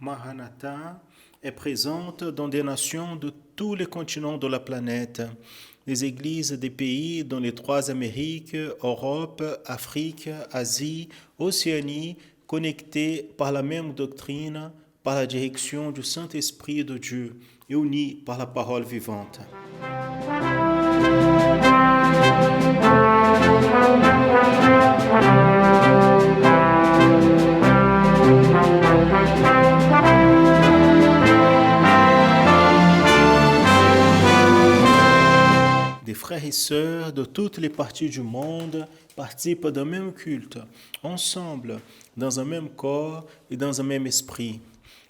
Maranatha est présente dans des nations de tous les continents de la planète. Les églises des pays dans les 3 Amériques, Europe, Afrique, Asie, Océanie, connectés par la même doctrine, par la direction du Saint-Esprit de Dieu et unis par la parole vivante. Des frères et sœurs de toutes les parties du monde participent d'un même culte, ensemble, dans un même corps et dans un même esprit.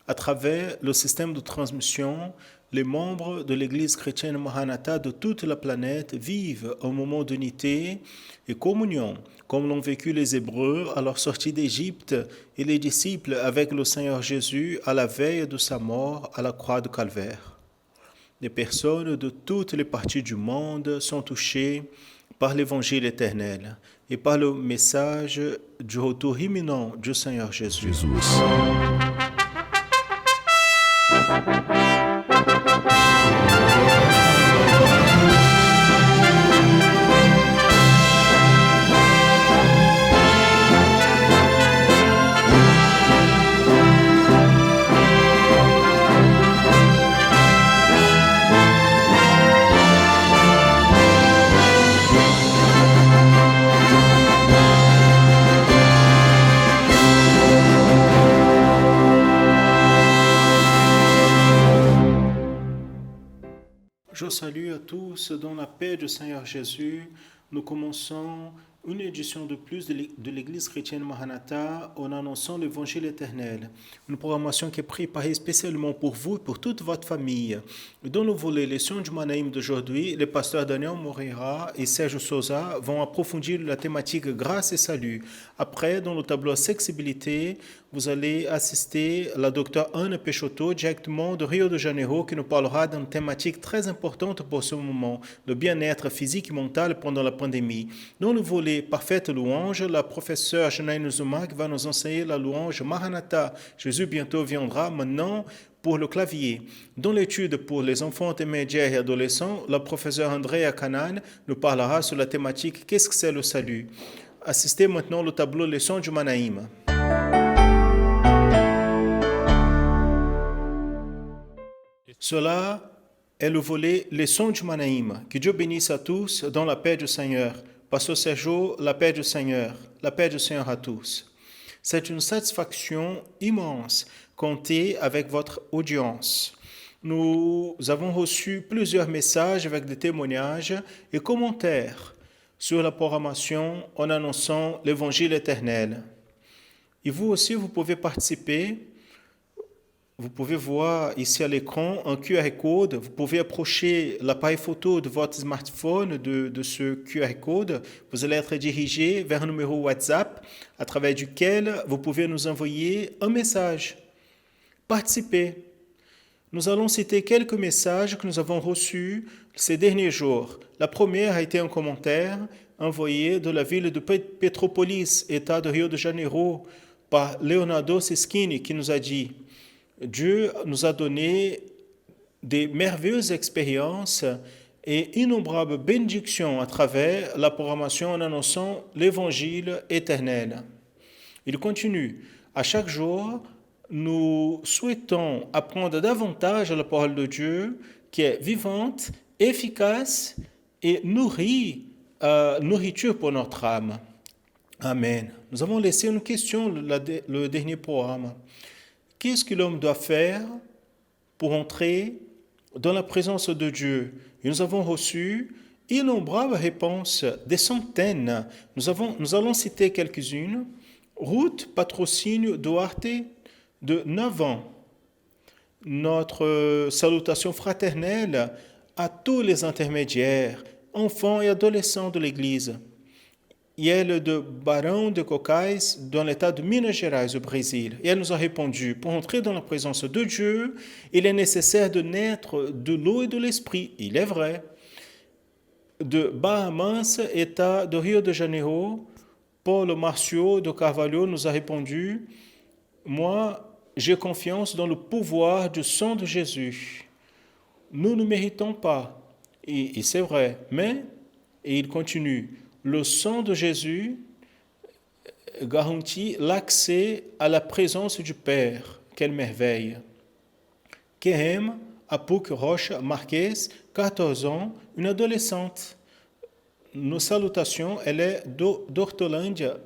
À travers le système de transmission, les membres de l'Église chrétienne Maranatha de toute la planète vivent un moment d'unité et communion, comme l'ont vécu les Hébreux à leur sortie d'Égypte et les disciples avec le Seigneur Jésus à la veille de sa mort à la croix de Calvaire. Les personnes de toutes les parties du monde sont touchées par l'Évangile éternel et par le message du retour imminent du Seigneur Jésus. Je salue à tous dans la paix du Seigneur Jésus. Nous commençons une édition de plus de l'Église chrétienne Maranatha en annonçant l'Évangile éternel. Une programmation qui est préparée spécialement pour vous et pour toute votre famille. Dans le volet Leçon du Manaïm d'aujourd'hui, les pasteurs Daniel Moreira et Serge Souza vont approfondir la thématique grâce et salut. Après, dans le tableau accessibilité, vous allez assister à la docteure Anne Peixoto, directement de Rio de Janeiro, qui nous parlera d'une thématique très importante pour ce moment, le bien-être physique et mental pendant la pandémie. Dans le volet Parfaite louange, la professeure Janaïne Zoumak va nous enseigner la louange Maranatha. Jésus bientôt viendra maintenant pour le clavier. Dans l'étude pour les enfants intermédiaires et adolescents, la professeure Andrea Canan nous parlera sur la thématique Qu'est-ce que c'est le salut? Assistez maintenant au tableau Leçon du Manaïm. Cela est le volet Leçon du Manaïm. Que Dieu bénisse à tous dans la paix du Seigneur. Pasteur Sergio, la paix du Seigneur à tous. C'est une satisfaction immense compter avec votre audience. Nous avons reçu plusieurs messages avec des témoignages et commentaires sur la programmation en annonçant l'Évangile éternel. Et vous aussi, vous pouvez participer. Vous pouvez voir ici à l'écran un QR code. Vous pouvez approcher l'appareil photo de votre smartphone de ce QR code. Vous allez être dirigé vers un numéro WhatsApp à travers duquel vous pouvez nous envoyer un message. Participez. Nous allons citer quelques messages que nous avons reçus ces derniers jours. La première a été un commentaire envoyé de la ville de Petrópolis, État de Rio de Janeiro, par Leonardo Sischini, qui nous a dit « Dieu nous a donné des merveilleuses expériences et innombrables bénédictions à travers la programmation en annonçant l'Évangile éternel. » Il continue « À chaque jour, nous souhaitons apprendre davantage la parole de Dieu qui est vivante, efficace et nourriture pour notre âme. » Amen. Nous avons laissé une question le dernier programme. Qu'est-ce que l'homme doit faire pour entrer dans la présence de Dieu? Et nous avons reçu innombrables réponses, des centaines. Nous allons citer quelques-unes. Ruth Patrocínio Duarte, de 9 ans. Notre salutation fraternelle à tous les intermédiaires, enfants et adolescents de l'Église. Et elle de Barão de Cocais, dans l'état de Minas Gerais, au Brésil. Et elle nous a répondu, pour entrer dans la présence de Dieu, il est nécessaire de naître de l'eau et de l'esprit. Il est vrai. De Bahamas, état de Rio de Janeiro, Paulo Marcio de Carvalho nous a répondu, moi, j'ai confiance dans le pouvoir du sang de Jésus. Nous ne méritons pas, et c'est vrai, mais, et il continue, le sang de Jésus garantit l'accès à la présence du Père. Quelle merveille! Kerem Apuk Rocha Marquez, 14 ans, une adolescente. Nos salutations, elle est d'Hortolândia,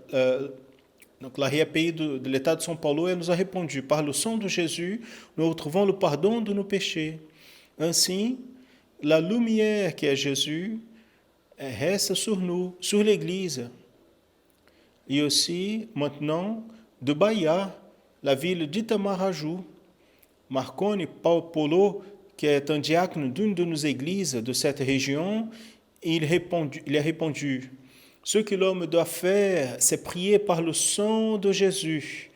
donc l'arrière-pays de l'État de São Paulo. Elle nous a répondu, par le sang de Jésus, nous retrouvons le pardon de nos péchés. Ainsi, la lumière qui est Jésus reste sur nous, sur l'Église. Et aussi, maintenant, de Bahia, la ville d'Itamaraju. Marconi Paulo, qui est un diacre d'une de nos églises de cette région, il a répondu, ce que l'homme doit faire, c'est prier par le sang de Jésus.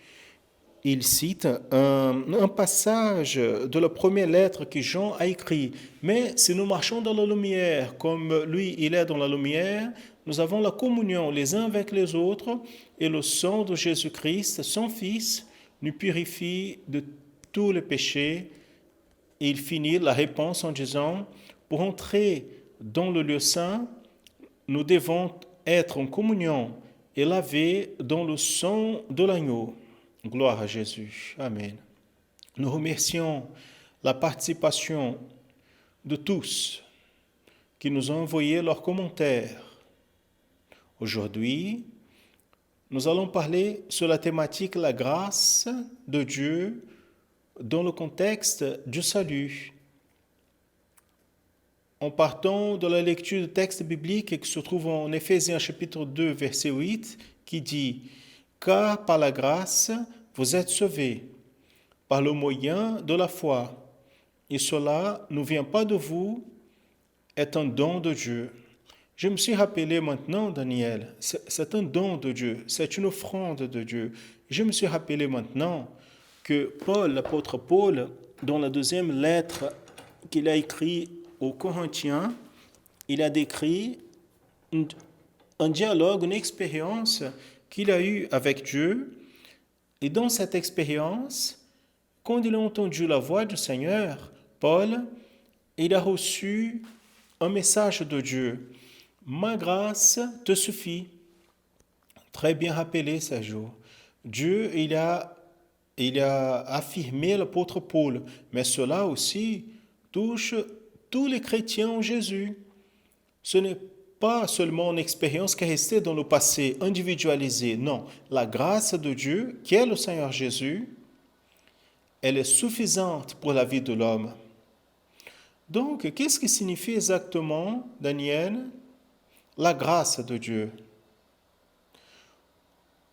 Il cite un passage de la première lettre que Jean a écrit. Mais si nous marchons dans la lumière, comme lui, il est dans la lumière, nous avons la communion les uns avec les autres, et le sang de Jésus-Christ, son Fils, nous purifie de tous les péchés. Et il finit la réponse en disant, pour entrer dans le lieu saint, nous devons être en communion et lavés dans le sang de l'agneau. Gloire à Jésus. Amen. Nous remercions la participation de tous qui nous ont envoyé leurs commentaires. Aujourd'hui, nous allons parler sur la thématique la grâce de Dieu dans le contexte du salut. En partant de la lecture du texte biblique qui se trouve en Éphésiens chapitre 2, verset 8, qui dit « Car par la grâce, vous êtes sauvés, par le moyen de la foi, et cela ne vient pas de vous, est un don de Dieu. » Je me suis rappelé maintenant, Daniel, c'est un don de Dieu, c'est une offrande de Dieu. Je me suis rappelé maintenant que Paul, l'apôtre Paul, dans la deuxième lettre qu'il a écrite aux Corinthiens, il a décrit un dialogue, une expérience qu'il a eue avec Dieu. Et dans cette expérience, quand il a entendu la voix du Seigneur, Paul, il a reçu un message de Dieu. Ma grâce te suffit. Très bien rappelé, Sergio. Dieu, il a affirmé l'apôtre Paul, mais cela aussi touche tous les chrétiens en Jésus. Ce n'est pas seulement une expérience qui est restée dans le passé, individualisée. Non, la grâce de Dieu, qui est le Seigneur Jésus, elle est suffisante pour la vie de l'homme. Donc, qu'est-ce que signifie exactement, Daniel, la grâce de Dieu?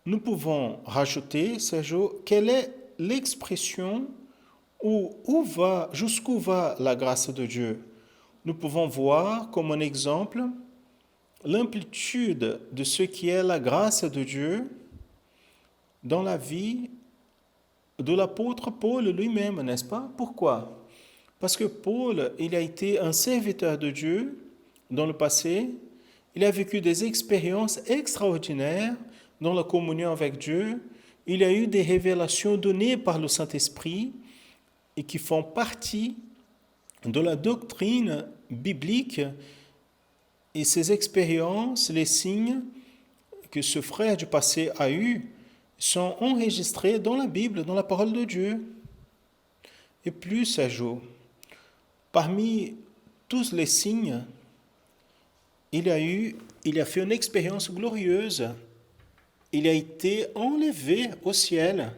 Nous pouvons rajouter, Sergio, quelle est l'expression jusqu'où va la grâce de Dieu? Nous pouvons voir comme un exemple l'amplitude de ce qui est la grâce de Dieu dans la vie de l'apôtre Paul lui-même, n'est-ce pas? Pourquoi? Parce que Paul, il a été un serviteur de Dieu dans le passé, il a vécu des expériences extraordinaires dans la communion avec Dieu, il a eu des révélations données par le Saint-Esprit et qui font partie de la doctrine biblique. Et ces expériences, les signes que ce frère du passé a eus, sont enregistrés dans la Bible, dans la parole de Dieu. Et plus, Sergio, parmi tous les signes, il a fait une expérience glorieuse. Il a été enlevé au ciel.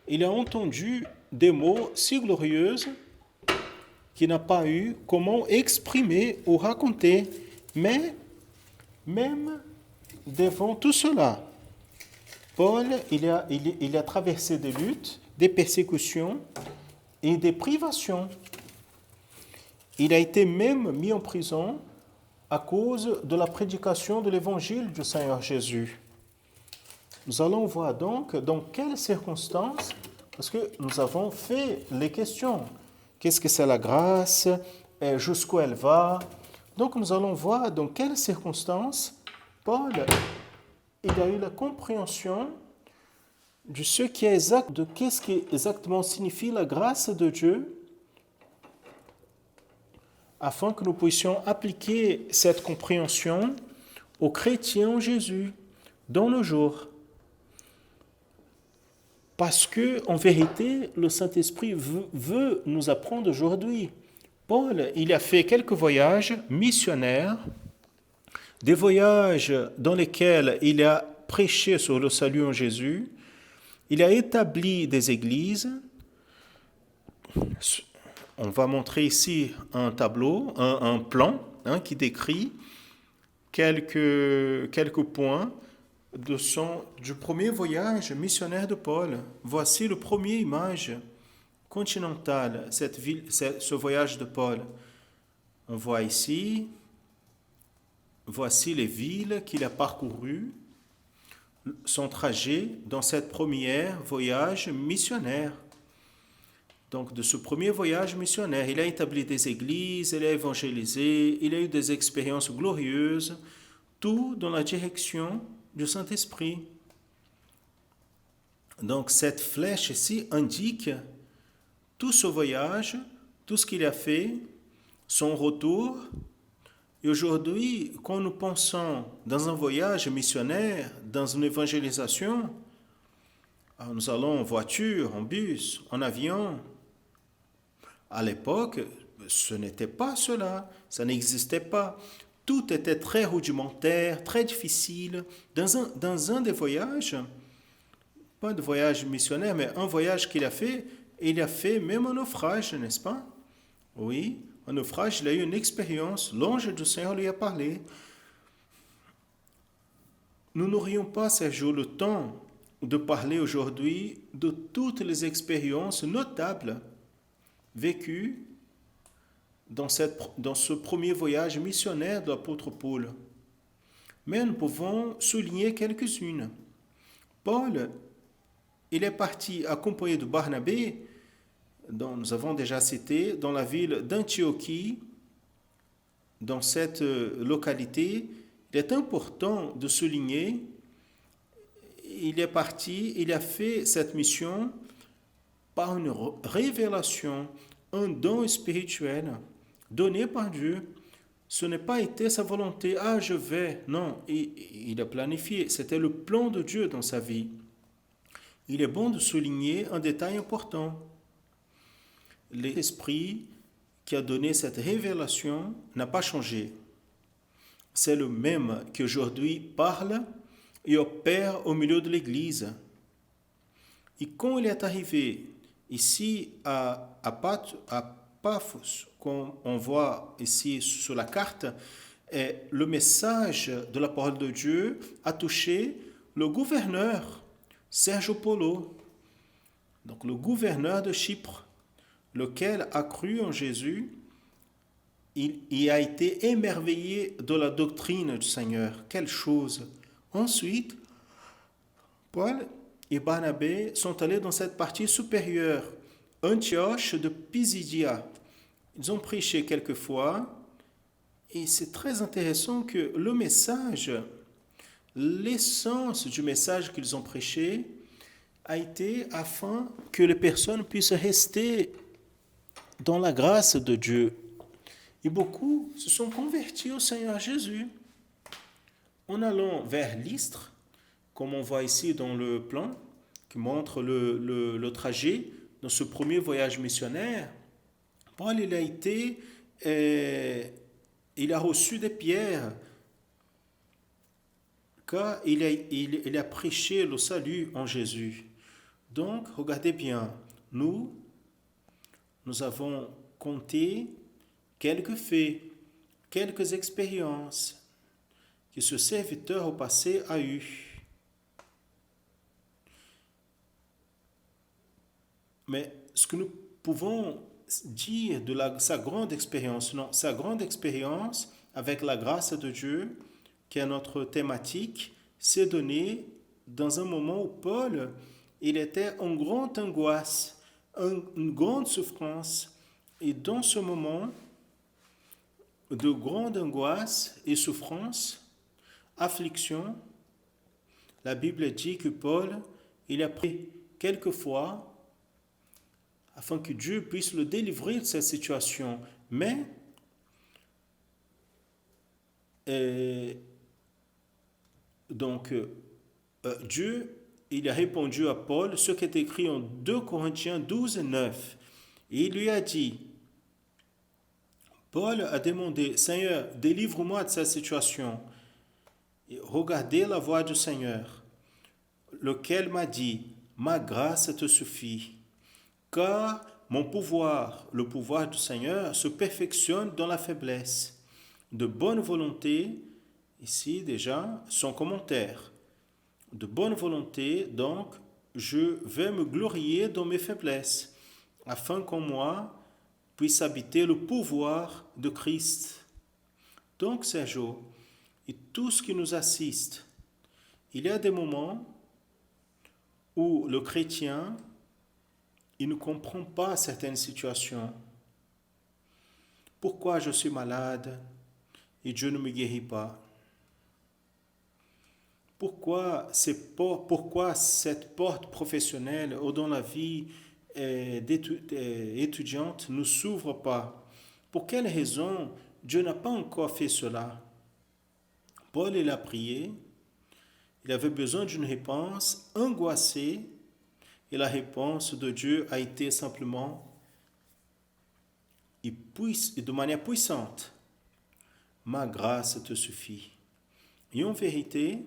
Il a entendu des mots si glorieux qu'il n'a pas eu comment exprimer ou raconter. Mais même devant tout cela, Paul, il a traversé des luttes, des persécutions et des privations. Il a été même mis en prison à cause de la prédication de l'évangile du Seigneur Jésus. Nous allons voir donc dans quelles circonstances, parce que nous avons fait les questions. Qu'est-ce que c'est la grâce? Jusqu'où elle va? Donc nous allons voir dans quelles circonstances Paul il a eu la compréhension de ce qui est exact, de qu'est-ce qui exactement signifie la grâce de Dieu, afin que nous puissions appliquer cette compréhension aux chrétiens en Jésus dans nos jours. Parce que, en vérité, le Saint-Esprit veut nous apprendre aujourd'hui. Paul, il a fait quelques voyages missionnaires, des voyages dans lesquels il a prêché sur le salut en Jésus, il a établi des églises. On va montrer ici un tableau, un plan qui décrit quelques points du premier voyage missionnaire de Paul. Voici le premier image continentale, ce voyage de Paul. On voit ici, voici les villes qu'il a parcourues, son trajet dans cette première voyage missionnaire. Donc, de ce premier voyage missionnaire, il a établi des églises, il a évangélisé, il a eu des expériences glorieuses, tout dans la direction du Saint-Esprit. Donc, cette flèche ici indique tout ce voyage, tout ce qu'il a fait, son retour. Et aujourd'hui, quand nous pensons dans un voyage missionnaire, dans une évangélisation, nous allons en voiture, en bus, en avion. À l'époque, ce n'était pas cela, ça n'existait pas. Tout était très rudimentaire, très difficile. Dans un des voyages, pas de voyage missionnaire, mais un voyage qu'il a fait, il a fait même un naufrage, n'est-ce pas? Oui, un naufrage, il a eu une expérience, l'ange du Seigneur lui a parlé. Nous n'aurions pas, Sergio, le temps de parler aujourd'hui de toutes les expériences notables vécues dans ce premier voyage missionnaire de l'apôtre Paul. Mais nous pouvons souligner quelques-unes. Paul, il est parti accompagné de Barnabé, dont nous avons déjà cité, dans la ville d'Antiochie. Dans cette localité, il est important de souligner, il est parti, il a fait cette mission par une révélation, un don spirituel donné par Dieu. Ce n'est pas été sa volonté, je vais. Non, il a planifié. C'était le plan de Dieu dans sa vie. Il est bon de souligner un détail important. L'Esprit qui a donné cette révélation n'a pas changé. C'est le même qui aujourd'hui parle et opère au milieu de l'Église. Et quand il est arrivé ici à Paphos, comme on voit ici sur la carte, le message de la parole de Dieu a touché le gouverneur Sergio Polo, donc le gouverneur de Chypre, lequel a cru en Jésus. Il a été émerveillé de la doctrine du Seigneur. Quelle chose! Ensuite, Paul et Barnabé sont allés dans cette partie supérieure, Antioche de Pisidia. Ils ont prêché quelquefois, et c'est très intéressant que le message, l'essence du message qu'ils ont prêché, a été afin que les personnes puissent rester dans la grâce de Dieu. Et beaucoup se sont convertis au Seigneur Jésus. En allant vers Lystre, comme on voit ici dans le plan, qui montre le trajet dans ce premier voyage missionnaire, Paul, il a reçu des pierres, car il a prêché le salut en Jésus. Donc, regardez bien, nous avons compté quelques faits, quelques expériences que ce serviteur au passé a eues. Mais ce que nous pouvons dire de sa grande expérience, non, sa grande expérience avec la grâce de Dieu, qui est notre thématique, s'est donnée dans un moment où Paul, il était en grande angoisse, une grande souffrance. Et dans ce moment de grande angoisse et souffrance, affliction, la Bible dit que Paul, il a prié quelquefois afin que Dieu puisse le délivrer de cette situation. Mais donc Dieu, il a répondu à Paul ce qui est écrit en 2 Corinthiens 12, 9. Et il lui a dit, Paul a demandé, Seigneur, délivre-moi de cette situation. Et regardez la voix du Seigneur, lequel m'a dit, ma grâce te suffit, car mon pouvoir, le pouvoir du Seigneur, se perfectionne dans la faiblesse. De bonne volonté, ici déjà, son commentaire. De bonne volonté, donc, je vais me glorier dans mes faiblesses, afin qu'en moi puisse habiter le pouvoir de Christ. Donc, Sergio, et tout ce qui nous assiste, il y a des moments où le chrétien, il ne comprend pas certaines situations. Pourquoi je suis malade et Dieu ne me guérit pas? Pourquoi cette porte professionnelle ou dans la vie étudiante ne s'ouvre pas? Pour quelle raison Dieu n'a pas encore fait cela? Paul, il a prié, il avait besoin d'une réponse angoissée et la réponse de Dieu a été simplement et de manière puissante, ma grâce te suffit. Et en vérité,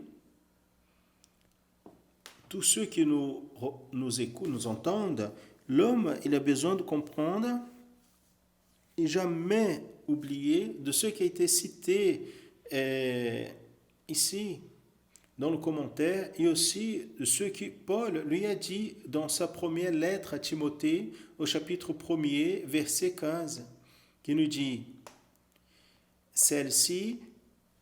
tous ceux qui nous écoutent, nous entendent, l'homme, il a besoin de comprendre et jamais oublier de ce qui a été cité ici dans le commentaire et aussi de ce que Paul lui a dit dans sa première lettre à Timothée au chapitre 1er, verset 15, qui nous dit « Celle-ci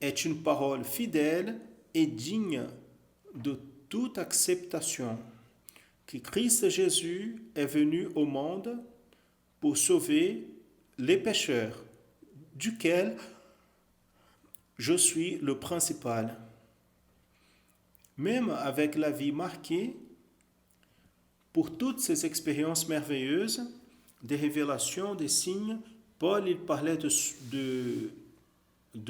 est une parole fidèle et digne de toute acceptation, que Christ Jésus est venu au monde pour sauver les pécheurs, duquel je suis le principal. » Même avec la vie marquée, pour toutes ces expériences merveilleuses, des révélations, des signes, Paul il parlait de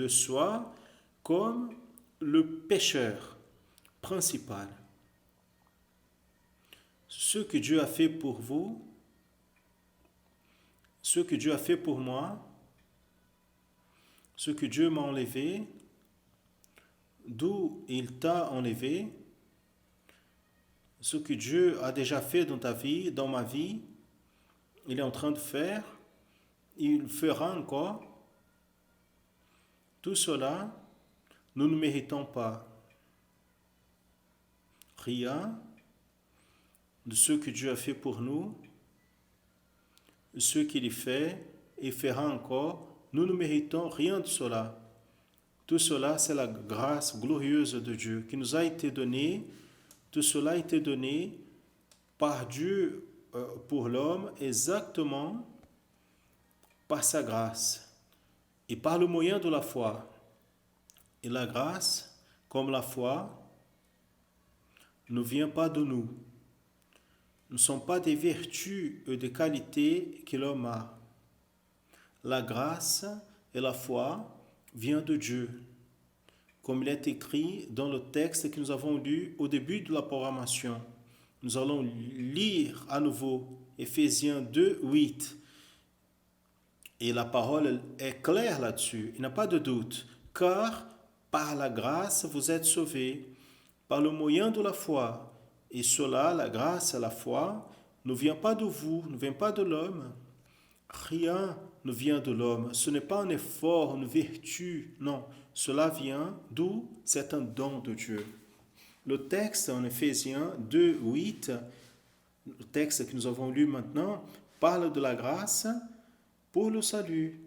soi comme le pécheur principal. Ce que Dieu a fait pour vous, ce que Dieu a fait pour moi, ce que Dieu m'a enlevé, d'où il t'a enlevé, ce que Dieu a déjà fait dans ta vie, dans ma vie, il est en train de faire, il fera encore. Tout cela, nous ne méritons pas rien de ce que Dieu a fait pour nous, ce qu'il fait et fera encore. Nous ne méritons rien de cela. Tout cela, c'est la grâce glorieuse de Dieu qui nous a été donnée. Tout cela a été donné par Dieu pour l'homme exactement par sa grâce et par le moyen de la foi. Et la grâce, comme la foi, ne vient pas de nous. Ne sont pas des vertus et des qualités que l'homme a. La grâce et la foi viennent de Dieu, comme il est écrit dans le texte que nous avons lu au début de la programmation. Nous allons lire à nouveau Éphésiens 2, 8. Et la parole est claire là-dessus, il n'y a pas de doute. Car par la grâce vous êtes sauvés, par le moyen de la foi. Et cela, la grâce et la foi, ne vient pas de vous, ne vient pas de l'homme. Rien ne vient de l'homme. Ce n'est pas un effort, une vertu. Non, cela vient d'où? C'est un don de Dieu. Le texte en Éphésiens 2, 8, le texte que nous avons lu maintenant, parle de la grâce pour le salut.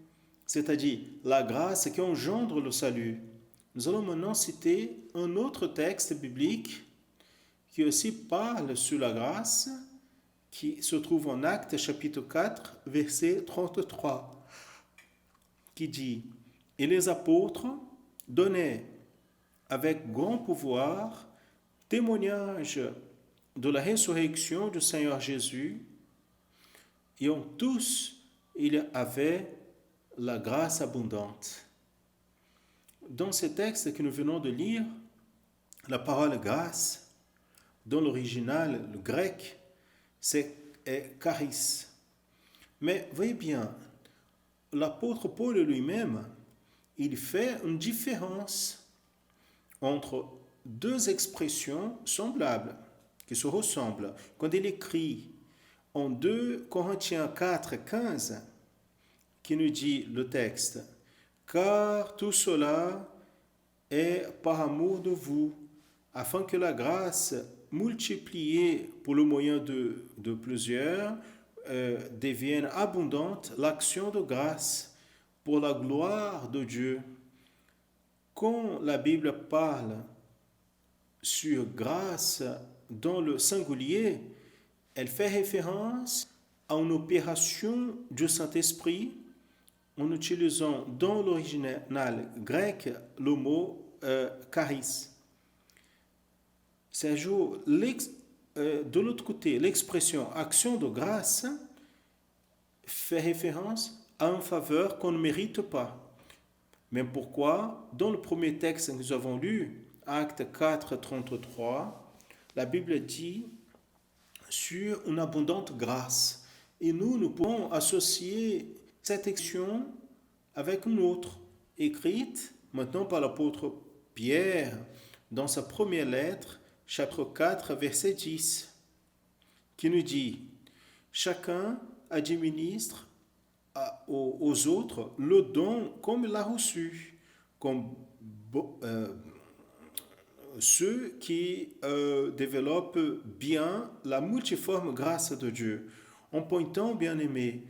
C'est-à-dire la grâce qui engendre le salut. Nous allons maintenant citer un autre texte biblique qui aussi parle sur la grâce, qui se trouve en Actes chapitre 4, verset 33, qui dit « Et les apôtres donnaient avec grand pouvoir témoignage de la résurrection du Seigneur Jésus, et en tous, il y avait la grâce abondante. Dans ce texte que nous venons de lire, la parole grâce, dans l'original, le grec, c'est charis. Mais voyez bien, l'apôtre Paul lui-même, il fait une différence entre deux expressions semblables, qui se ressemblent. Quand il écrit en 2 Corinthiens 4, 15, qui nous dit le texte, « Car tout cela est par amour de vous, afin que la grâce multipliée pour le moyen de plusieurs devienne abondante, l'action de grâce pour la gloire de Dieu. » Quand la Bible parle sur grâce dans le singulier, elle fait référence à une opération du Saint-Esprit en utilisant dans l'original grec le mot charis. De l'autre côté, l'expression action de grâce fait référence à une faveur qu'on ne mérite pas. Mais pourquoi, dans le premier texte que nous avons lu, Acte 4, 33, la Bible dit sur une abondante grâce. Et nous pouvons associer cette action avec une autre, écrite maintenant par l'apôtre Pierre dans sa première lettre, chapitre 4, verset 10, qui nous dit « Chacun administre aux autres le don comme il l'a reçu, comme ceux qui développent bien la multiforme grâce de Dieu, en pointant, bien aimé,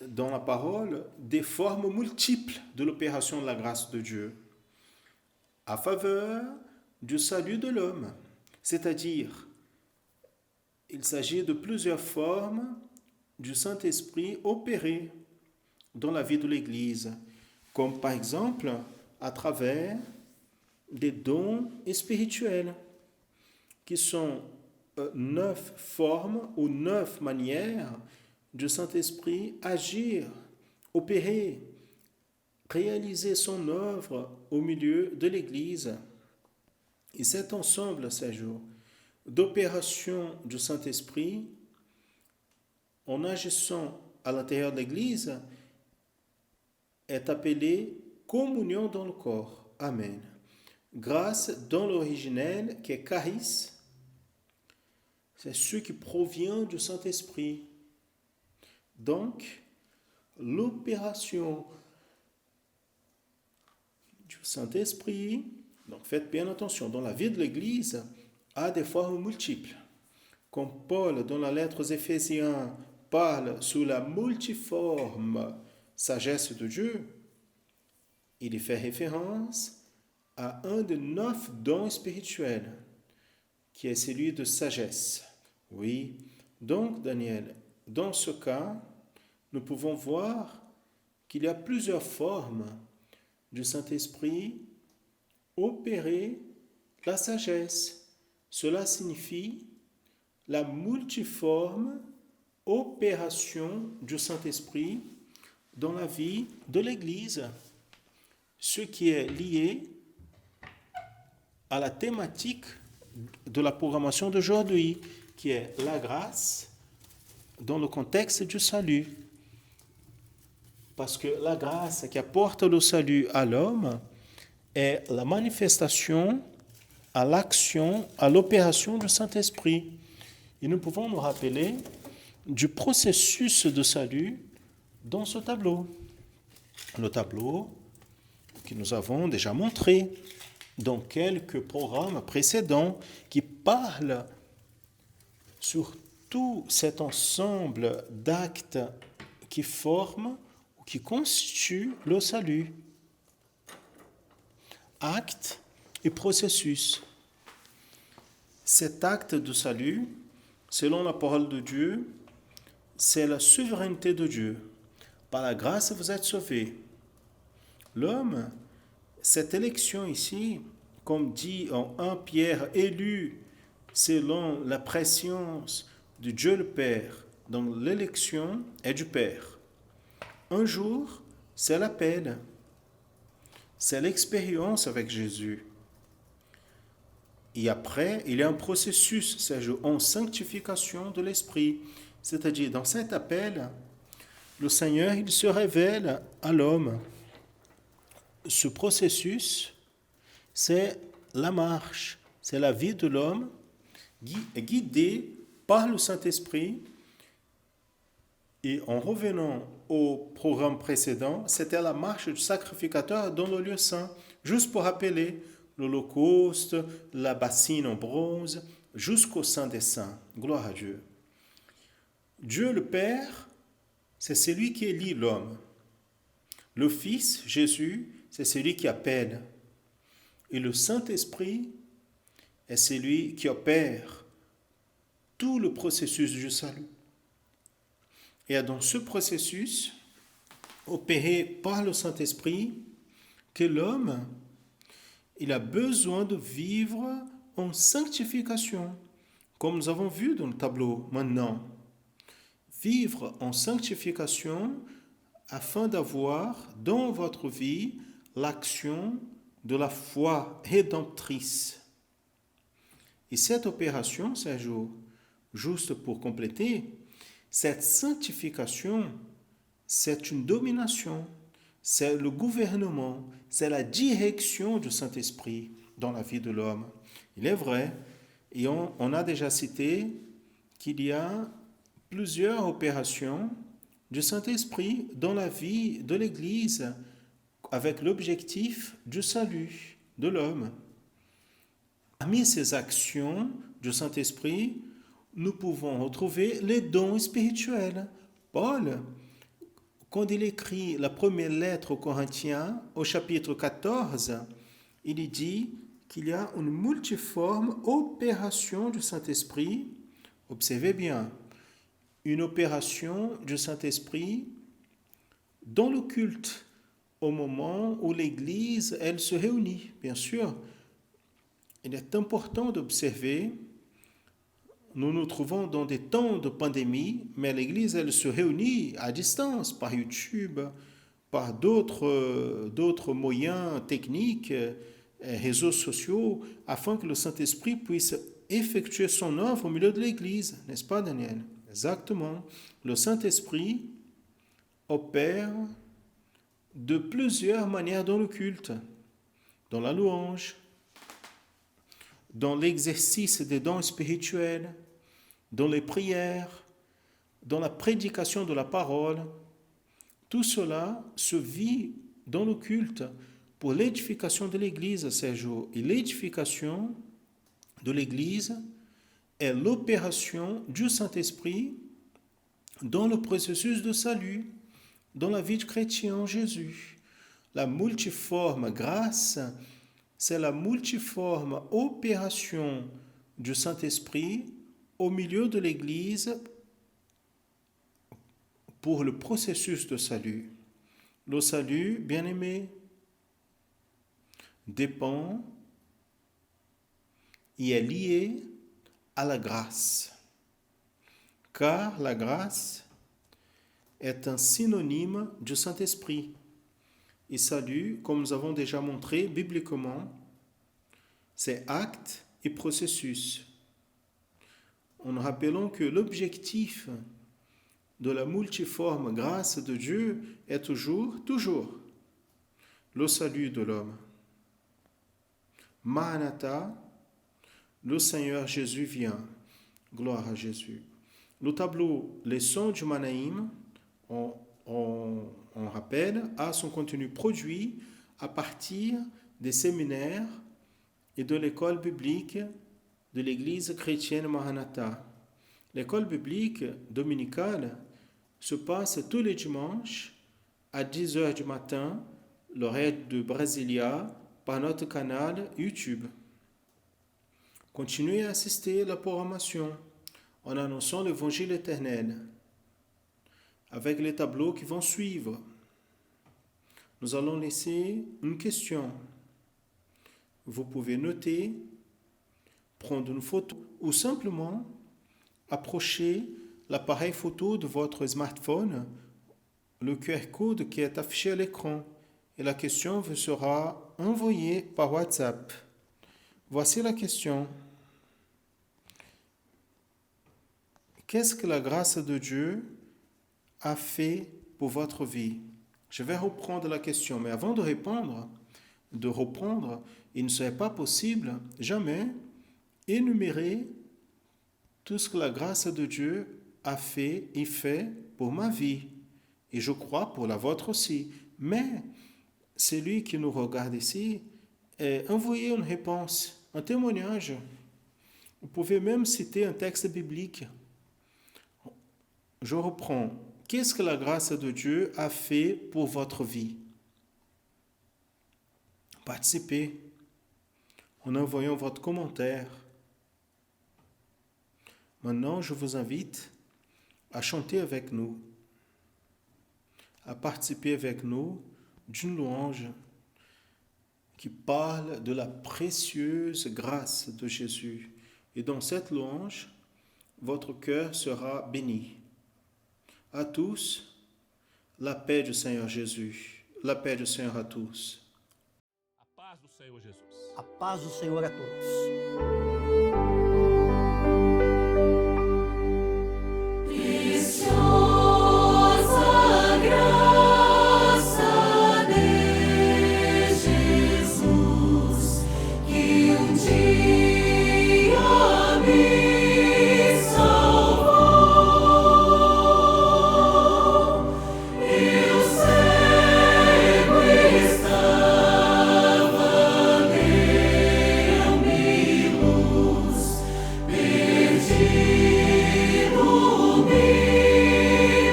dans la parole, des formes multiples de l'opération de la grâce de Dieu, à faveur du salut de l'homme. C'est-à-dire, il s'agit de plusieurs formes du Saint-Esprit opérées dans la vie de l'Église, comme par exemple à travers des dons spirituels, qui sont 9 formes ou 9 manières du Saint-Esprit agir, opérer, réaliser son œuvre au milieu de l'Église. Et cet ensemble, ces jours, d'opérations du Saint-Esprit, en agissant à l'intérieur de l'Église, est appelé communion dans le corps. Amen. Grâce dans l'originel qui est charis, c'est ce qui provient du Saint-Esprit. Donc, l'opération du Saint-Esprit, donc faites bien attention, dans la vie de l'Église, a des formes multiples. Comme Paul, dans la lettre aux Éphésiens, parle sous la multiforme sagesse de Dieu, il y fait référence à un des 9 dons spirituels, qui est celui de sagesse. Oui, donc Daniel, dans ce cas, nous pouvons voir qu'il y a plusieurs formes du Saint-Esprit opérer la sagesse. Cela signifie la multiforme opération du Saint-Esprit dans la vie de l'Église, ce qui est lié à la thématique de la programmation d'aujourd'hui, qui est la grâce dans le contexte du salut. Parce que la grâce qui apporte le salut à l'homme est la manifestation à l'action, à l'opération du Saint-Esprit. Et nous pouvons nous rappeler du processus de salut dans ce tableau. Le tableau que nous avons déjà montré dans quelques programmes précédents qui parlent sur tout cet ensemble d'actes qui forment ou qui constituent le salut. Acte et processus. Cet acte de salut, selon la parole de Dieu, c'est la souveraineté de Dieu. Par la grâce, vous êtes sauvés. L'homme, cette élection ici, comme dit en 1 Pierre, élu selon la préscience de Dieu le Père. Donc l'élection est du Père. Un jour, c'est l'appel, c'est l'expérience avec Jésus. Et après, il y a un processus, c'est en sanctification de l'esprit. C'est-à-dire, dans cet appel, le Seigneur, il se révèle à l'homme. Ce processus, c'est la marche, c'est la vie de l'homme guidée par le Saint-Esprit. Et en revenant au programme précédent, c'était la marche du sacrificateur dans le lieu saint, juste pour rappeler l'Holocauste, la bassine en bronze, jusqu'au Saint des Saints. Gloire à Dieu. Dieu le Père, c'est celui qui élit l'homme. Le Fils, Jésus, c'est celui qui appelle. Et le Saint-Esprit est celui qui opère tout le processus du salut. Et dans ce processus, opéré par le Saint-Esprit, que l'homme, il a besoin de vivre en sanctification, comme nous avons vu dans le tableau maintenant. Vivre en sanctification afin d'avoir dans votre vie l'action de la foi rédemptrice. Et cette opération, Sergio, juste pour compléter, cette sanctification, c'est une domination, c'est le gouvernement, c'est la direction du Saint-Esprit dans la vie de l'homme. Il est vrai, et on a déjà cité qu'il y a plusieurs opérations du Saint-Esprit dans la vie de l'Église avec l'objectif du salut de l'homme. Parmi ces actions du Saint-Esprit, nous pouvons retrouver les dons spirituels. Paul, quand il écrit la première lettre aux Corinthiens, au chapitre 14, il dit qu'il y a une multiforme opération du Saint-Esprit. Observez bien, une opération du Saint-Esprit dans le culte, au moment où l'Église, elle se réunit. Bien sûr, il est important d'observer. Nous nous trouvons dans des temps de pandémie, mais l'Église, elle se réunit à distance, par YouTube, par d'autres moyens techniques, réseaux sociaux, afin que le Saint-Esprit puisse effectuer son œuvre au milieu de l'Église. N'est-ce pas, Daniel? Exactement. Le Saint-Esprit opère de plusieurs manières dans le culte, dans la louange, dans l'exercice des dons spirituels, dans les prières, dans la prédication de la parole. Tout cela se vit dans le culte pour l'édification de l'Église, Sergio. Et l'édification de l'Église est l'opération du Saint-Esprit dans le processus de salut, dans la vie de chrétien en Jésus. La multiforme grâce, c'est la multiforme opération du Saint-Esprit au milieu de l'Église pour le processus de salut. Le salut, bien-aimé, dépend et est lié à la grâce, car la grâce est un synonyme du Saint-Esprit. Et salut, comme nous avons déjà montré bibliquement, c'est acte et processus. En rappelant que l'objectif de la multiforme grâce de Dieu est toujours le salut de l'homme. Maranatha, le Seigneur Jésus vient. Gloire à Jésus. Le tableau Les sons du Manaïm, on rappelle, a son contenu produit à partir des séminaires et de l'école biblique de l'Église chrétienne Maranatha. L'école biblique dominicale se passe tous les dimanches à 10h du matin, l'horaire de Brasilia, par notre canal YouTube. Continuez à assister à la programmation en annonçant l'évangile éternel avec les tableaux qui vont suivre. Nous allons laisser une question. Vous pouvez noter, prendre une photo ou simplement approchez l'appareil photo de votre smartphone, le QR code qui est affiché à l'écran, et la question vous sera envoyée par WhatsApp. Voici la question. Qu'est-ce que la grâce de Dieu a fait pour votre vie? Je vais reprendre la question, mais avant de reprendre, il ne serait pas possible jamais énumérer tout ce que la grâce de Dieu a fait et fait pour ma vie. Et je crois pour la vôtre aussi. Mais celui qui nous regarde ici, envoyez une réponse, un témoignage. Vous pouvez même citer un texte biblique. Je reprends. Qu'est-ce que la grâce de Dieu a fait pour votre vie? Participez en envoyant votre commentaire. Maintenant, je vous invite à chanter avec nous, à participer avec nous d'une louange qui parle de la précieuse grâce de Jésus. Et dans cette louange, votre cœur sera béni. À tous, la paix du Seigneur Jésus, la paix du Seigneur à tous. A paz do Senhor Jesus. A paz do Senhor a todos. Preciosa graça de Jesus, que dia me salvou. Eu cego estava, deu-me luz, perdido me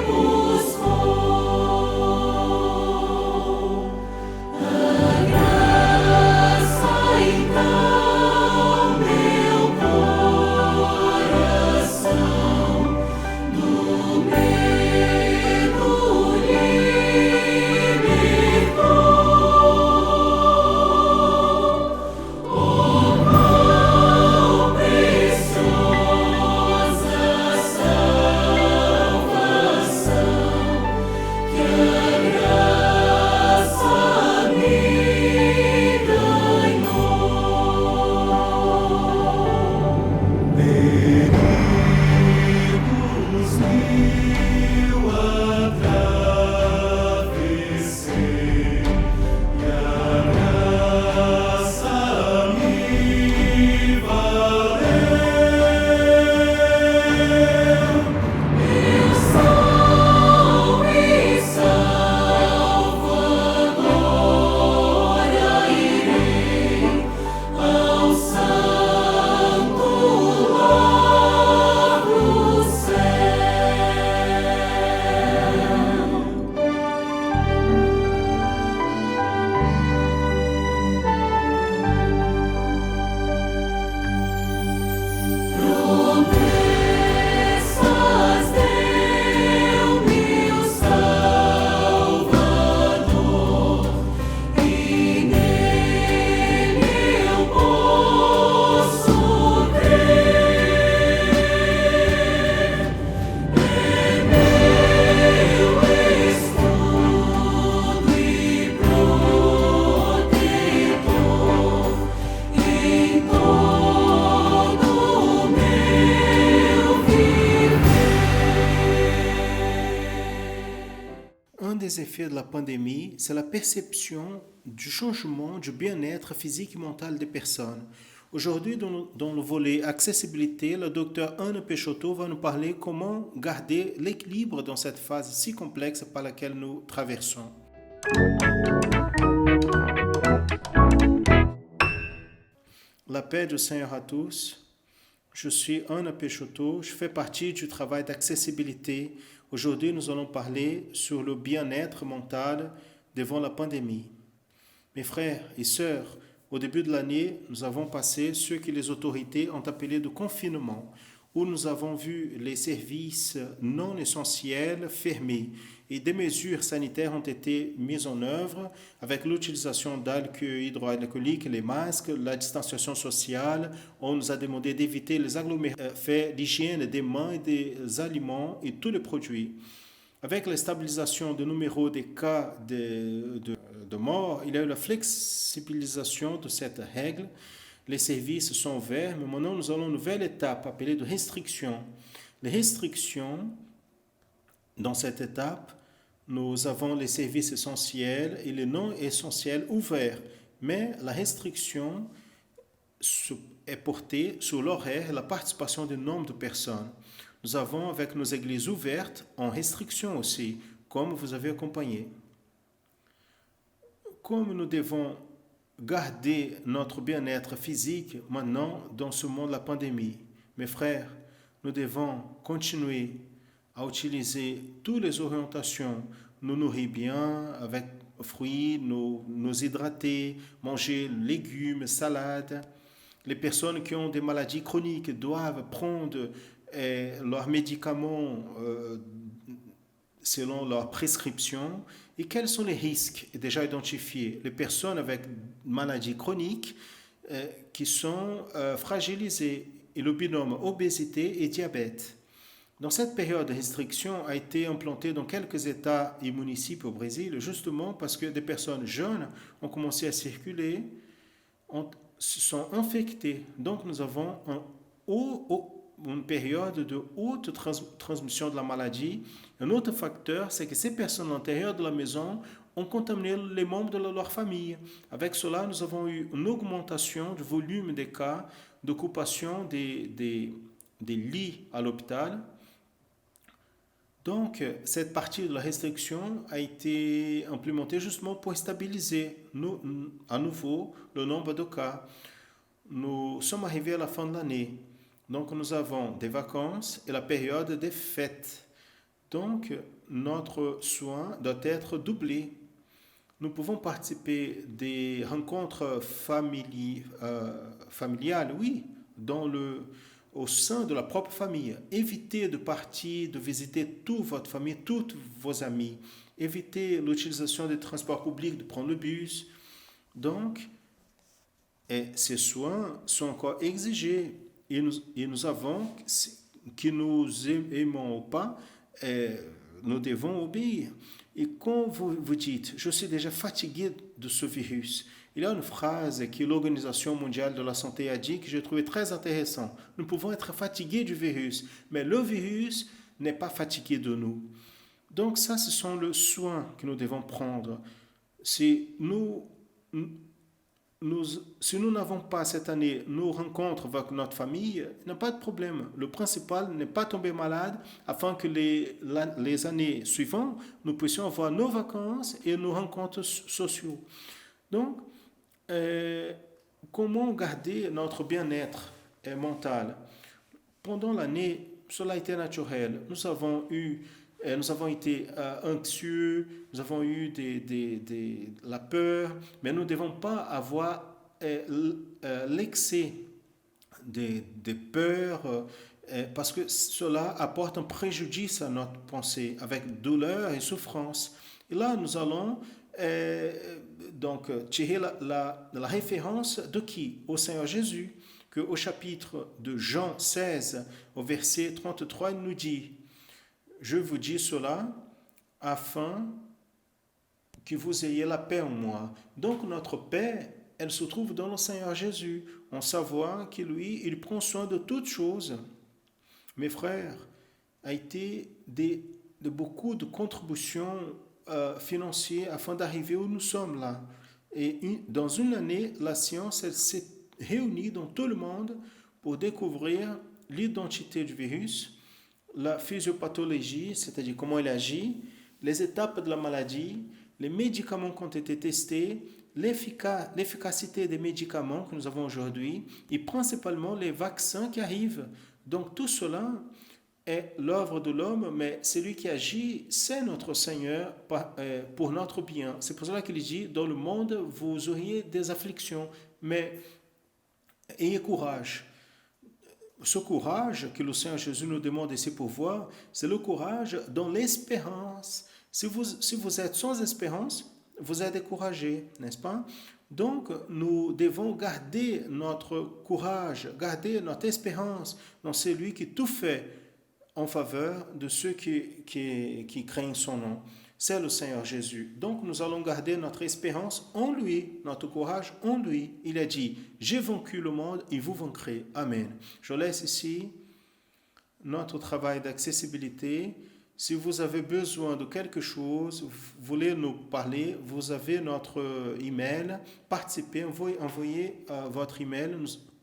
buscou. A graça então meu coração do medo libertou. Oh, quão preciosa salvação, que a graça me ganhou. Perigos mil atravessei, e a graça me valeu. Meu salvo e salvo, agora irei ao santo lar do Promessas deu-me o Salvador, e nele eu posso crer. É meu escudo e protetor em todo o meu viver. Un des effets de la pandémie, c'est la perception du changement du bien-être physique et mental des personnes. Aujourd'hui, dans le volet accessibilité, le docteur Anne Peixoto va nous parler comment garder l'équilibre dans cette phase si complexe par laquelle nous traversons. La paix du Seigneur à tous. Je suis Anne Peixoto, je fais partie du travail d'accessibilité. Aujourd'hui, nous allons parler sur le bien-être mental devant la pandémie. Mes frères et sœurs, au début de l'année, nous avons passé ce que les autorités ont appelé de confinement. où nous avons vu les services non essentiels fermés et des mesures sanitaires ont été mises en œuvre avec l'utilisation d'alcool hydroalcoolique, les masques, la distanciation sociale. On nous a demandé d'éviter les agglomérations, faire l'hygiène des mains et des aliments et tous les produits. Avec la stabilisation du numéro des cas de mort, il y a eu la flexibilisation de cette règle. Les services sont ouverts, mais maintenant nous allons à une nouvelle étape appelée de restriction. Les restrictions, dans cette étape, nous avons les services essentiels et les non essentiels ouverts, mais la restriction est portée sur l'horaire et la participation du nombre de personnes. Nous avons avec nos églises ouvertes en restriction aussi, comme vous avez accompagné. Comme nous devons garder notre bien-être physique maintenant dans ce monde de la pandémie, mes frères, nous devons continuer à utiliser toutes les orientations, nous nourrir bien avec fruits, nous hydrater, manger légumes, salades. Les personnes qui ont des maladies chroniques doivent prendre leurs médicaments selon leur prescription. Et quels sont les risques déjà identifiés? Les personnes avec maladies chroniques qui sont fragilisées et le binôme obésité et diabète. Dans cette période de restriction a été implantée dans quelques États et municipes au Brésil, justement parce que des personnes jeunes ont commencé à circuler, se sont infectées. Donc nous avons une période de haute transmission de la maladie. Un autre facteur, c'est que ces personnes à l'intérieur de la maison ont contaminé les membres de leur famille. Avec cela, nous avons eu une augmentation du volume des cas d'occupation des lits à l'hôpital. Donc, cette partie de la restriction a été implémentée justement pour stabiliser à nouveau le nombre de cas. Nous sommes arrivés à la fin de l'année. Donc, nous avons des vacances et la période des fêtes. Donc, notre soin doit être doublé. Nous pouvons participer des rencontres familiales, oui, au sein de la propre famille. Évitez de partir, de visiter toute votre famille, tous vos amis. Évitez l'utilisation des transports publics, de prendre le bus. Donc, ces soins sont encore exigés. Et nous avons, que nous aimons ou pas, nous devons obéir. Et quand vous dites, je suis déjà fatigué de ce virus, il y a une phrase que l'Organisation mondiale de la santé a dit que j'ai trouvé très intéressant. Nous pouvons être fatigués du virus, mais le virus n'est pas fatigué de nous. Donc ça, ce sont les soins que nous devons prendre. Si nous n'avons pas cette année nos rencontres avec notre famille, il n'y a pas de problème. Le principal n'est pas tomber malade afin que les années suivantes, nous puissions avoir nos vacances et nos rencontres sociaux. Donc, comment garder notre bien-être mental? Pendant l'année, cela a été naturel. Nous avons été anxieux, nous avons eu la peur, mais nous ne devons pas avoir l'excès de peur parce que cela apporte un préjudice à notre pensée avec douleur et souffrance. Et là, nous allons donc tirer la référence de qui? Au Seigneur Jésus, que au chapitre de Jean 16, au verset 33, il nous dit: je vous dis cela afin que vous ayez la paix en moi. Donc notre paix, elle se trouve dans le Seigneur Jésus, en savoir que lui, il prend soin de toutes choses. Mes frères, a été de beaucoup de contributions financières afin d'arriver où nous sommes là. Et dans une année, la science, elle s'est réunie dans tout le monde pour découvrir l'identité du virus, la physiopathologie, c'est-à-dire comment il agit, les étapes de la maladie, les médicaments qui ont été testés, l'efficacité des médicaments que nous avons aujourd'hui et principalement les vaccins qui arrivent. Donc tout cela est l'œuvre de l'homme, mais celui qui agit, c'est notre Seigneur pour notre bien. C'est pour cela qu'il dit, dans le monde, vous auriez des afflictions, mais ayez courage. ce courage que le Seigneur Jésus nous demande ici pour voir, c'est le courage dans l'espérance. Si vous êtes sans espérance, vous êtes découragé, n'est-ce pas? Donc, nous devons garder notre courage, garder notre espérance dans celui qui tout fait en faveur de ceux qui craignent son nom. C'est le Seigneur Jésus. Donc, nous allons garder notre espérance en lui, notre courage en lui. Il a dit, j'ai vaincu le monde et vous vaincrez. Amen. Je laisse ici notre travail d'accessibilité. Si vous avez besoin de quelque chose, vous voulez nous parler, vous avez notre email, participez, envoyez votre email,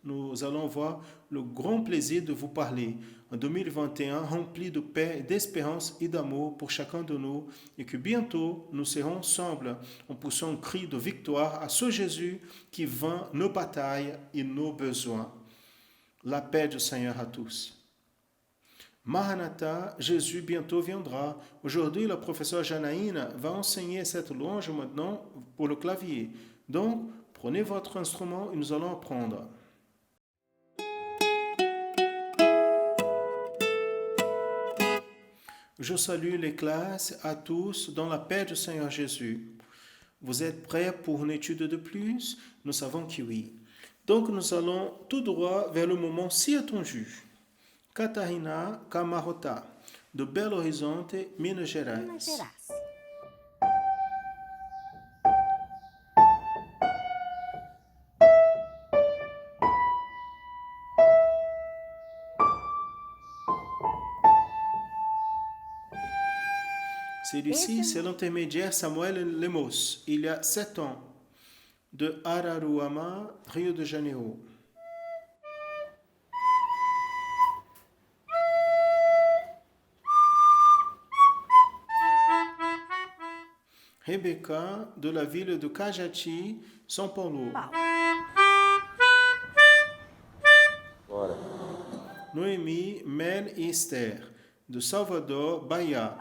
nous allons avoir le grand plaisir de vous parler. En 2021, rempli de paix, d'espérance et d'amour pour chacun de nous, et que bientôt nous serons ensemble en poussant un cri de victoire à ce Jésus qui vainc nos batailles et nos besoins. La paix du Seigneur à tous. Maranatha, Jésus bientôt viendra. Aujourd'hui, le professeur Janaïne va enseigner cette louange maintenant pour le clavier. Donc, prenez votre instrument et nous allons apprendre. Je salue les classes à tous dans la paix du Seigneur Jésus. Vous êtes prêts pour une étude de plus? Nous savons que oui. Donc, nous allons tout droit vers le moment si attendu. Catarina Camarota, de Belo Horizonte, Minas Gerais. Celui-ci, c'est l'intermédiaire Samuel Lemos, il y a 7 ans, de Araruama, Rio de Janeiro. Rebecca, de la ville de Cajati, São Paulo. Noémie, Mel e Esther, de Salvador, Bahia.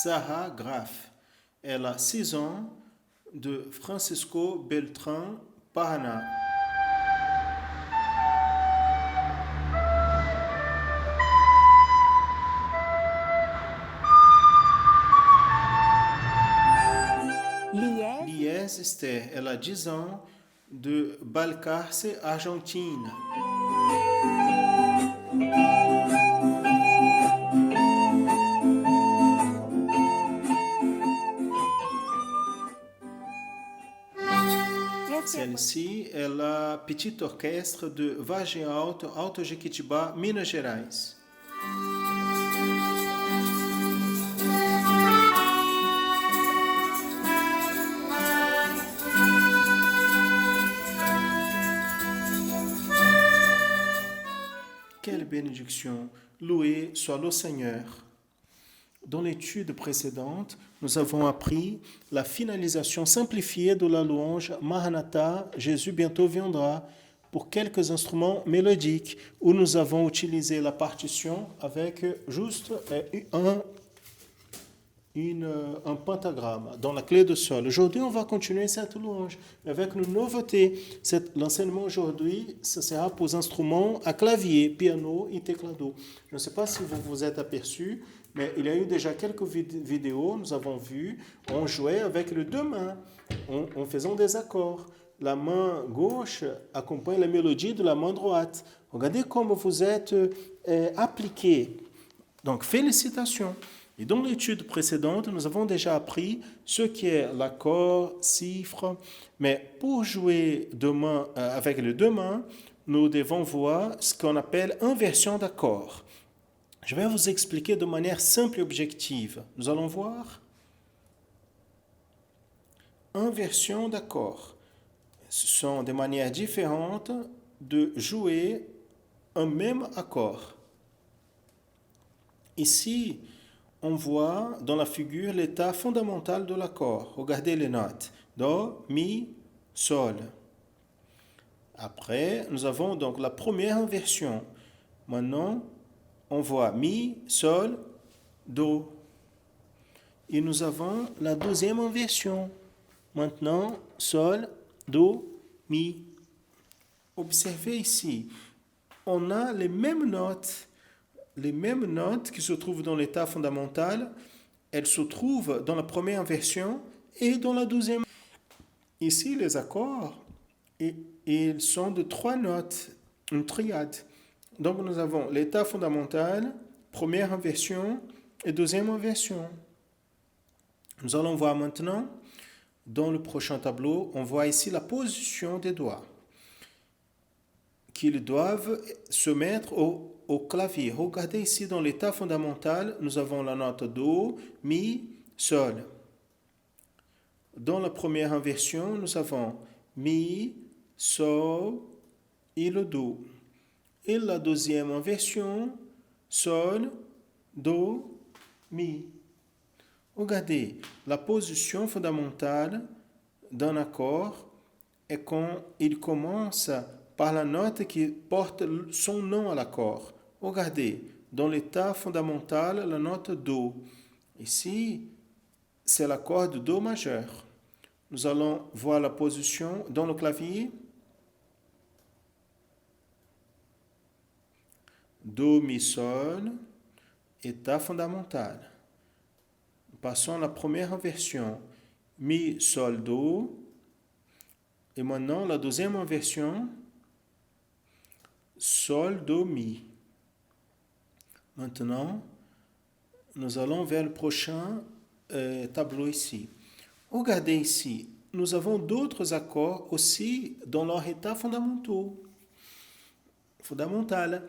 Sarah Graff, elle a 6 ans, de Francisco Beltrán, Paraná. Lies Esther, elle a 10 ans, de Balcarce, Argentine. Celle-ci est la petite orchestre de Vargem Alto, Alto Jequitibá, Minas Gerais. Quelle bénédiction! Loué soit le Seigneur. Dans l'étude précédente, nous avons appris la finalisation simplifiée de la louange Maranatha, Jésus bientôt viendra, pour quelques instruments mélodiques, où nous avons utilisé la partition avec juste un pentagramme dans la clé de sol. Aujourd'hui, on va continuer cette louange avec une nouveauté. L'enseignement aujourd'hui, ce sera pour les instruments à clavier, piano et teclado. Je ne sais pas si vous vous êtes aperçus, mais il y a eu déjà quelques vidéos, nous avons vu, on jouait avec les 2 mains, en faisant des accords. La main gauche accompagne la mélodie de la main droite. Regardez comment vous êtes appliqués. Donc, félicitations. Et dans l'étude précédente, nous avons déjà appris ce qu'est l'accord, chiffre. Mais pour jouer avec les 2 mains, nous devons voir ce qu'on appelle inversion d'accord. Je vais vous expliquer de manière simple et objective. Nous allons voir inversion d'accord. Ce sont des manières différentes de jouer un même accord. Ici, on voit dans la figure l'état fondamental de l'accord. Regardez les notes. Do, mi, sol. Après, nous avons donc la première inversion. Maintenant, on voit mi, sol, do. Et nous avons la deuxième inversion. Maintenant, sol, do, mi. Observez ici, on a les mêmes notes qui se trouvent dans l'état fondamental. Elles se trouvent dans la première inversion et dans la deuxième. Ici, les accords, ils sont de 3 notes, une triade. Donc, nous avons l'état fondamental, première inversion et deuxième inversion. Nous allons voir maintenant, dans le prochain tableau, on voit ici la position des doigts, qu'ils doivent se mettre au clavier. Regardez ici, dans l'état fondamental, nous avons la note do, mi, sol. Dans la première inversion, nous avons mi, sol et le do. Et la deuxième inversion, sol, do, mi. Regardez, la position fondamentale d'un accord est quand il commence par la note qui porte son nom à l'accord. Regardez, dans l'état fondamental, la note do. Ici, c'est l'accord de do majeur. Nous allons voir la position dans le clavier. Do, mi, sol, état fondamental. Passons à la première inversion. Mi, sol, do. Et maintenant, la deuxième inversion. Sol, do, mi. Maintenant, nous allons vers le prochain tableau ici. Regardez ici, nous avons d'autres accords aussi dans leur état fondamental.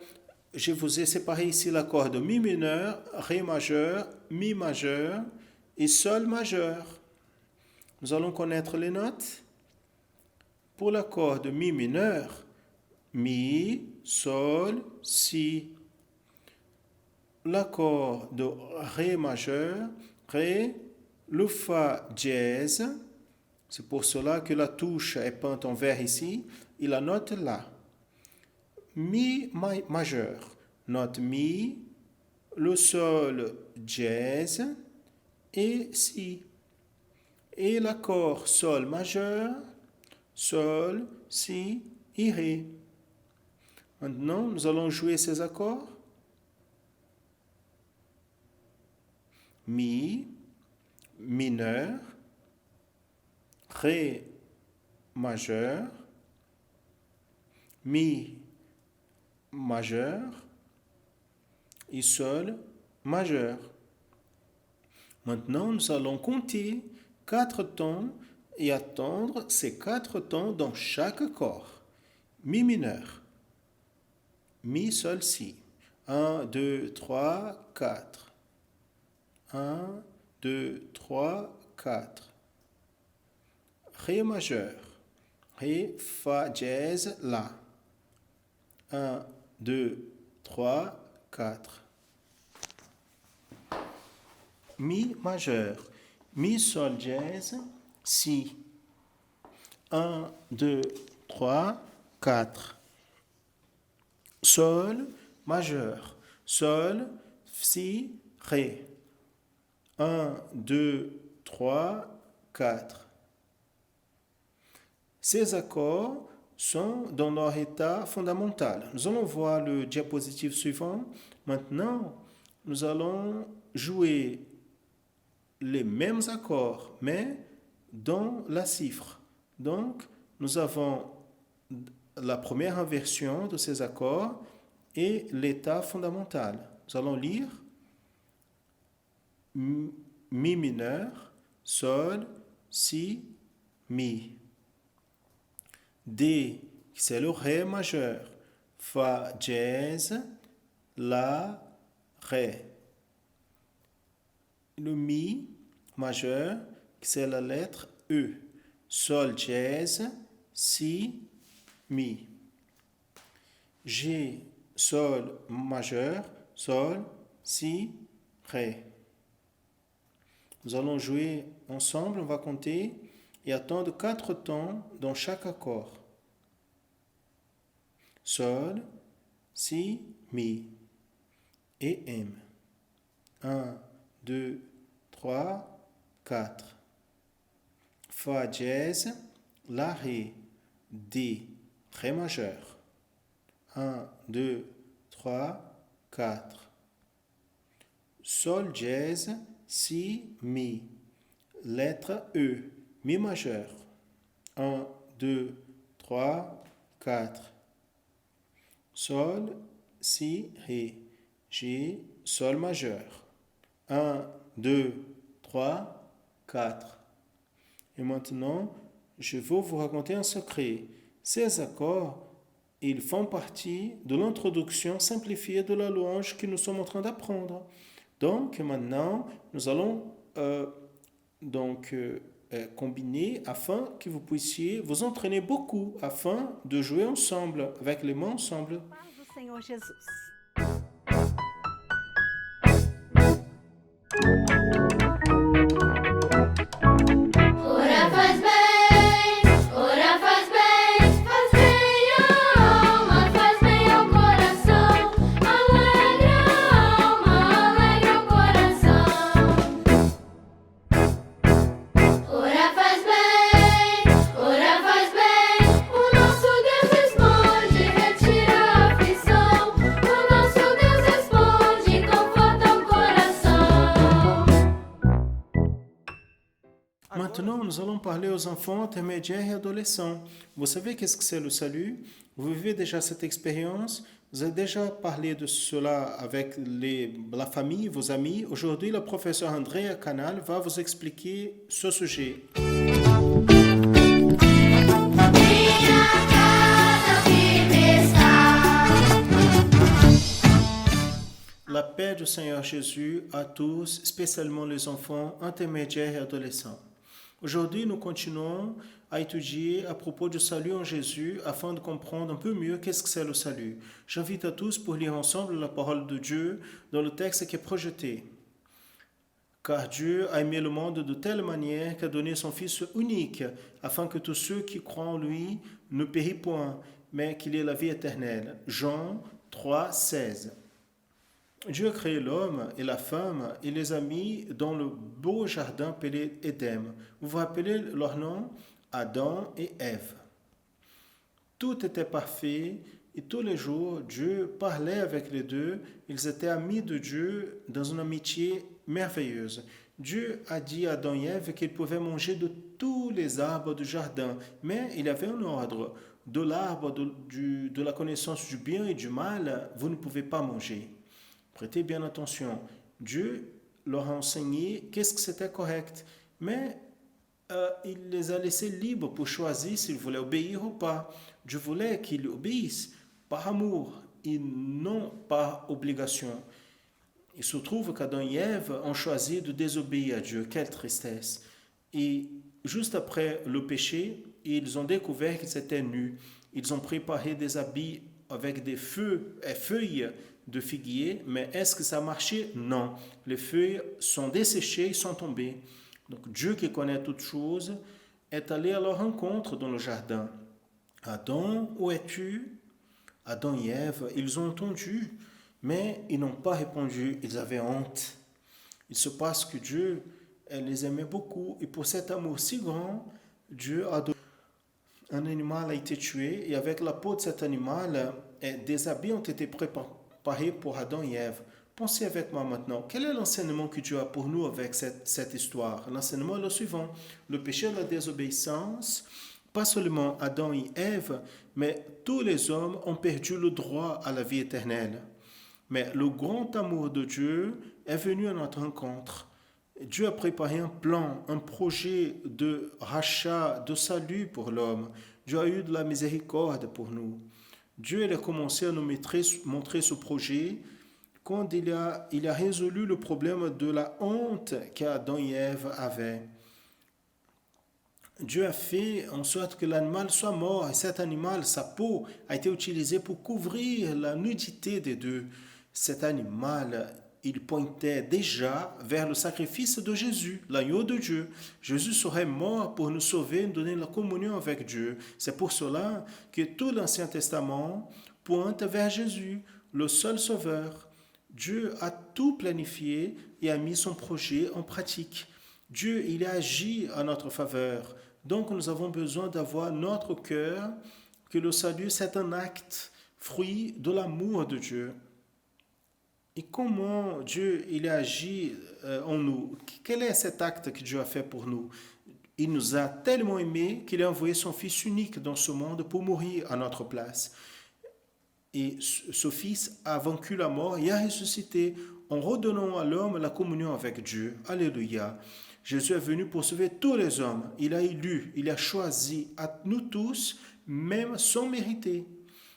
Je vous ai séparé ici l'accord de mi mineur, ré majeur, mi majeur et sol majeur. Nous allons connaître les notes. Pour l'accord de mi mineur, mi, sol, si. L'accord de ré majeur, ré, le fa dièse. C'est pour cela que la touche est peinte en vert ici. Et la note la. Mi majeur, note mi, le sol dièse et si. Et l'accord sol majeur, sol, si et ré. Maintenant, nous allons jouer ces accords. Mi mineur, ré majeur, mi majeur et sol majeur. Maintenant, nous allons compter 4 tons et attendre ces 4 tons dans chaque accord. Mi mineur, mi, sol, si. 1, 2, 3, 4. 1, 2, 3, 4. Ré majeur, ré, fa dièse, la. 1, 2, 3, 4. Mi majeur, mi sol dièse, si. 1, 2, 3, 4. Sol majeur, sol, si, ré. 1, 2, 3, 4. Ces accords sont dans leur état fondamental. Nous allons voir le diapositive suivant. Maintenant, nous allons jouer les mêmes accords, mais dans la cifre. Donc, nous avons la première inversion de ces accords et l'état fondamental. Nous allons lire mi mineur, sol, si, mi. D, c'est le ré majeur. Fa dièse, la, ré. Le mi majeur, c'est la lettre E. Sol dièse, si, mi. G, sol majeur, sol, si, ré. Nous allons jouer ensemble, on va compter et attendre 4 tons dans chaque accord. Sol, si, mi et M. 1, 2, 3, 4. Fa dièse, La, Ré, D, Ré majeur. 1, 2, 3, 4. Sol dièse, Si, Mi. Lettre E, Mi majeur. 1, 2, 3, 4. Sol, Si, Ré. G, Sol majeur. 1, 2, 3, 4. Et maintenant, je vais vous raconter un secret. Ces accords, ils font partie de l'introduction simplifiée de la louange que nous sommes en train d'apprendre. Donc, maintenant, nous allons combiner afin que vous puissiez vous entraîner beaucoup, afin de jouer ensemble, avec les mains ensemble. Paz do Senhor Jesus. Ora faz bem à alma, faz bem ao coração, alegra a alma, alegra o coração. Ora faz bem, o nosso Deus responde, retira a aflição, o nosso Deus responde, conforta o coração. Maintenant, nous allons parler aux enfants intermédiaires et adolescents. Vous savez qu'est-ce que c'est le salut? Vous vivez déjà cette expérience? Vous avez déjà parlé de cela avec la famille, vos amis. Aujourd'hui, le professeur Andrea Canal va vous expliquer ce sujet. Minha casa firme está. La paix du Seigneur Jésus à tous, spécialement les enfants intermédiaires et adolescents. Aujourd'hui, nous continuons à étudier à propos du salut en Jésus afin de comprendre un peu mieux qu'est-ce que c'est le salut. J'invite à tous pour lire ensemble la parole de Dieu dans le texte qui est projeté. Car Dieu a aimé le monde de telle manière qu'il a donné son Fils unique, afin que tous ceux qui croient en lui ne périssent point, mais qu'il ait la vie éternelle. Jean 3, 16. Dieu a créé l'homme et la femme et les a mis dans le beau jardin appelé Éden. Vous vous rappelez leur nom? Adam et Ève. Tout était parfait et tous les jours, Dieu parlait avec les deux. Ils étaient amis de Dieu dans une amitié merveilleuse. Dieu a dit à Adam et Ève qu'ils pouvaient manger de tous les arbres du jardin, mais il y avait un ordre. De l'arbre de la connaissance du bien et du mal, vous ne pouvez pas manger. Prêtez bien attention. Dieu leur a enseigné qu'est-ce que c'était correct, mais il les a laissés libres pour choisir s'ils voulaient obéir ou pas. Dieu voulait qu'ils obéissent par amour et non par obligation. Il se trouve qu'Adam et Ève ont choisi de désobéir à Dieu. Quelle tristesse! Et juste après le péché, ils ont découvert qu'ils étaient nus. Ils ont préparé des habits avec des feuilles de figuier, mais est-ce que ça a marché? Non. Les feuilles sont desséchées, ils sont tombées. Donc Dieu qui connaît toutes choses est allé à leur rencontre dans le jardin. Adam, où es-tu? Adam et Ève, ils ont entendu, mais ils n'ont pas répondu, ils avaient honte. Il se passe que Dieu les aimait beaucoup et pour cet amour si grand, Dieu a donné un animal a été tué et avec la peau de cet animal, des habits ont été préparés pour Adam et Ève. Pensez avec moi maintenant, quel est l'enseignement que Dieu a pour nous avec cette histoire? L'enseignement est le suivant, le péché de la désobéissance, pas seulement Adam et Ève, mais tous les hommes ont perdu le droit à la vie éternelle. Mais le grand amour de Dieu est venu à notre rencontre. Dieu a préparé un plan, un projet de rachat, de salut pour l'homme. Dieu a eu de la miséricorde pour nous. Dieu a commencé à nous montrer ce projet quand il a résolu le problème de la honte qu'Adam et Ève avaient. Dieu a fait en sorte que l'animal soit mort et cet animal, sa peau, a été utilisée pour couvrir la nudité des deux. Cet animal, il pointait déjà vers le sacrifice de Jésus, l'agneau de Dieu. Jésus serait mort pour nous sauver, nous donner la communion avec Dieu. C'est pour cela que tout l'Ancien Testament pointe vers Jésus, le seul sauveur. Dieu a tout planifié et a mis son projet en pratique. Dieu, il a agi à notre faveur. Donc nous avons besoin d'avoir notre cœur, que le salut, c'est un acte, fruit de l'amour de Dieu. Et comment Dieu, il a agi en nous? Quel est cet acte que Dieu a fait pour nous? Il nous a tellement aimés qu'il a envoyé son Fils unique dans ce monde pour mourir à notre place. Et ce Fils a vaincu la mort et a ressuscité en redonnant à l'homme la communion avec Dieu. Alléluia. Jésus est venu pour sauver tous les hommes. Il a élu, il a choisi à nous tous, même sans mériter.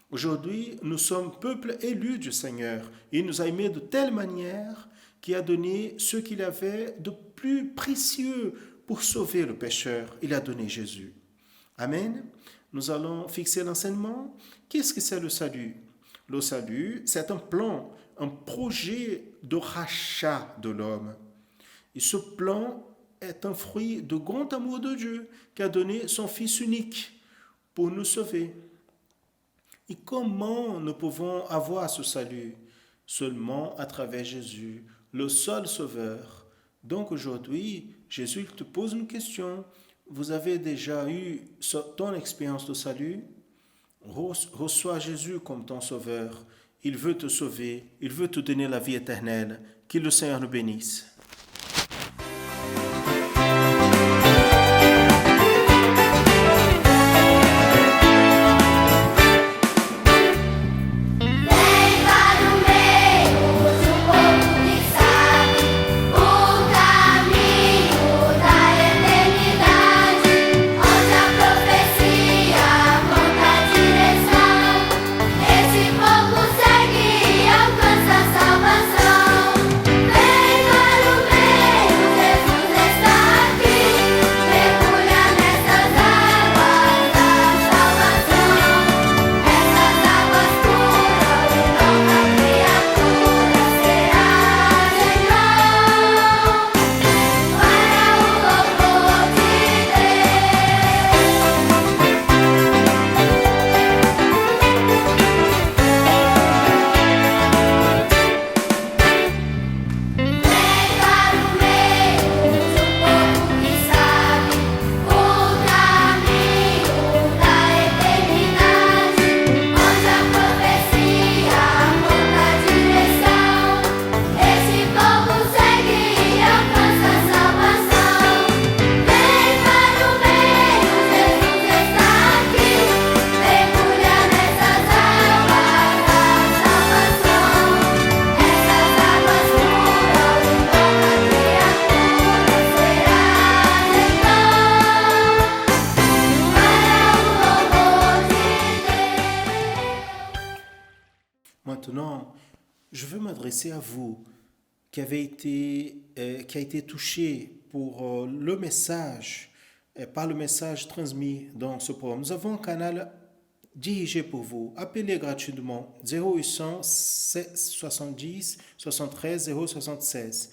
Aujourd'hui, nous sommes peuple élu du Seigneur. Il nous a aimés de telle manière qu'il a donné ce qu'il avait de plus précieux pour sauver le pécheur. Il a donné Jésus. Amen. Nous allons fixer l'enseignement. Qu'est-ce que c'est le salut? Le salut, c'est un plan, un projet de rachat de l'homme. Et ce plan est un fruit de grand amour de Dieu qui a donné son Fils unique pour nous sauver. Et comment nous pouvons avoir ce salut? Seulement à travers Jésus, le seul sauveur. Donc aujourd'hui, Jésus te pose une question. Vous avez déjà eu ton expérience de salut? Reçois Jésus comme ton sauveur. Il veut te sauver. Il veut te donner la vie éternelle. Que le Seigneur nous bénisse. Maintenant, je veux m'adresser à vous qui a été touché pour le message, par le message transmis dans ce programme. Nous avons un canal dirigé pour vous. Appelez gratuitement 0800 70 73 076.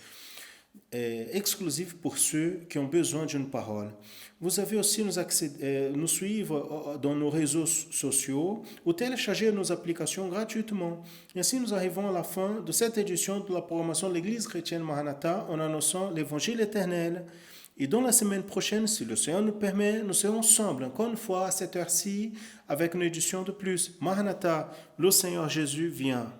Exclusif pour ceux qui ont besoin d'une parole. Vous avez aussi nous suivre dans nos réseaux sociaux ou télécharger nos applications gratuitement. Et ainsi, nous arrivons à la fin de cette édition de la programmation de l'Église chrétienne Maranatha en annonçant l'Évangile éternel. Et dans la semaine prochaine, si le Seigneur nous permet, nous serons ensemble encore une fois à cette heure-ci avec une édition de plus. Maranatha, le Seigneur Jésus vient.